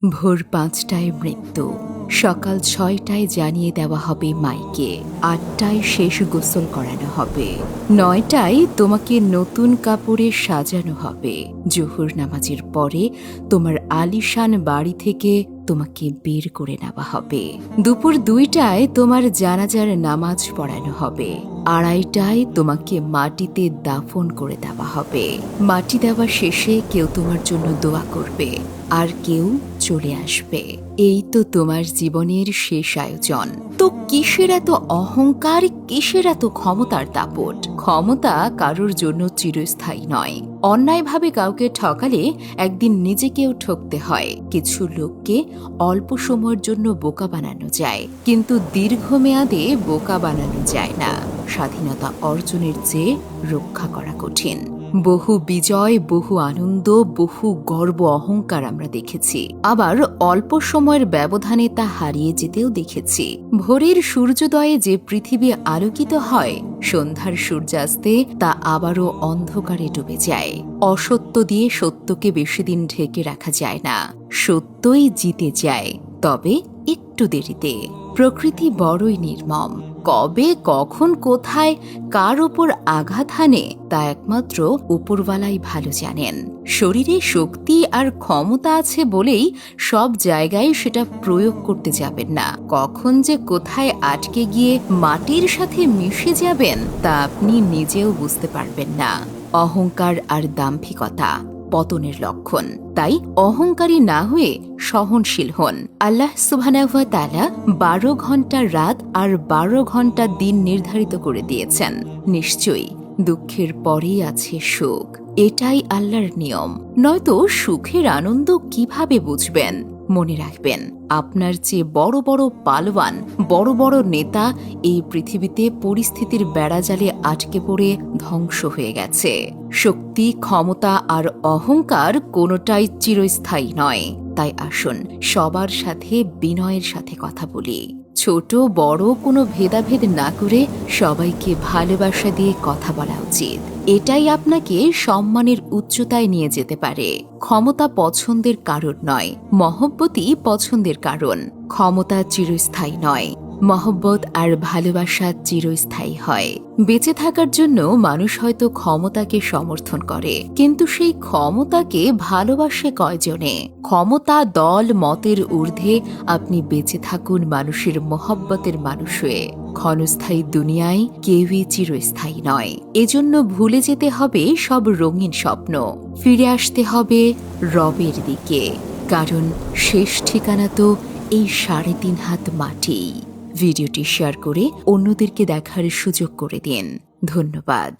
ভোর ৫টায় মৃত্যু, সকাল ৬টায় জানিয়ে দেওয়া হবে মাইকে, ৮টায় শেষ গোসল করানো হবে, ৯টায় তোমাকে নতুন কাপড়ে সাজানো হবে, জোহর নামাজের পরে তোমার আলিশান বাড়ি থেকে তোমাকে বের করে নেওয়া হবে, দুপুর ২টায় তোমার জানাজার নামাজ পড়ানো হবে, ২:৩০টায় তোমাকে মাটিতে দাফন করে দেওয়া হবে। মাটি দেওয়া শেষে কেউ তোমার জন্য দোয়া করবে, আর কেউ চলে আসবে। এই তো তোমার জীবনের শেষ আয়োজন। তো কিসের এত অহংকার, কিসের এত ক্ষমতার দাপট? ক্ষমতা কারোর জন্য চিরস্থায়ী নয়। অন্যায়ভাবে কাউকে ঠকালে একদিন নিজেকেও ঠকতে হয়। কিছু লোককে অল্প সময়ের জন্য বোকা বানানো যায়, কিন্তু দীর্ঘমেয়াদে বোকা বানানো যায় না। স্বাধীনতা অর্জনের চেয়ে রক্ষা করা কঠিন। বহু বিজয়, বহু আনন্দ, বহু গর্ব অহংকার আমরা দেখেছি, আবার অল্প সময়ের ব্যবধানে তা হারিয়ে যেতেও দেখেছি। ভোরের সূর্যোদয়ে যে পৃথিবী আলোকিত হয়, সন্ধ্যার সূর্যাস্তে তা আবারও অন্ধকারে ডুবে যায়। অসত্য দিয়ে সত্যকে বেশি দিন ঢেকে রাখা যায় না, সত্যই জিতে যায়, তবে একটু দেরিতে। প্রকৃতি বড়ই নির্মম। কবে, কখন, কোথায়, কার ওপর আঘাত হানে তা একমাত্র উপরওয়ালাই ভালো জানেন। শরীরে শক্তি আর ক্ষমতা আছে বলেই সব জায়গায় সেটা প্রয়োগ করতে যাবেন না। কখন যে কোথায় আটকে গিয়ে মাটির সাথে মিশে যাবেন তা আপনি নিজেও বুঝতে পারবেন না। অহংকার আর দাম্ভিকতা পতনের লক্ষণ। তাই অহংকারী না হয়ে সহনশীল হন। আল্লাহ সুবহানাহু ওয়া তাআলা ১২ ঘন্টা রাত আর ১২ ঘন্টা দিন নির্ধারিত করে দিয়েছেন। নিশ্চয়ই দুঃখের পরেই আছে সুখ। এটাই আল্লাহর নিয়ম। নয়তো সুখের আনন্দ কিভাবে বুঝবেন? মনে রাখবেন, আপনার চেয়ে বড় বড় পালোয়ান, বড় বড় নেতা এই পৃথিবীতে পরিস্থিতির বেড়াজালে আটকে পড়ে ধ্বংস হয়ে গেছে। শক্তি, ক্ষমতা আর অহংকার কোনোটাই চিরস্থায়ী নয়। তাই আসুন সবার সাথে বিনয়ের সাথে কথা বলি। ছোট বড় কোনো ভেদাভেদ না করে সবাইকে ভালোবাসা দিয়ে কথা বলা উচিত। এটাই আপনাকে সম্মানের উচ্চতায় নিয়ে যেতে পারে। ক্ষমতা পছন্দের কারণ নয়, মহব্বতই পছন্দের কারণ। ক্ষমতা চিরস্থায়ী নয়, মহব্বত আর ভালোবাসা চিরস্থায়ী হয়। বেঁচে থাকার জন্য মানুষ হয়তো ক্ষমতাকে সমর্থন করে, কিন্তু সেই ক্ষমতাকে ভালোবাসে কয়জনে? ক্ষমতা, দল, মতের ঊর্ধ্বে আপনি বেঁচে থাকুন মানুষের মহব্বতের মানুষ হয়ে। ক্ষণস্থায়ী দুনিয়ায় কেউই চিরস্থায়ী নয়। এজন্য ভুলে যেতে হবে সব রঙিন স্বপ্ন, ফিরে আসতে হবে রবের দিকে, কারণ শেষ ঠিকানা তো এই ৩.৫ হাত মাটি। ভিডিওটি শেয়ার করে অন্যদেরকে দেখার সুযোগ করে দিন। ধন্যবাদ।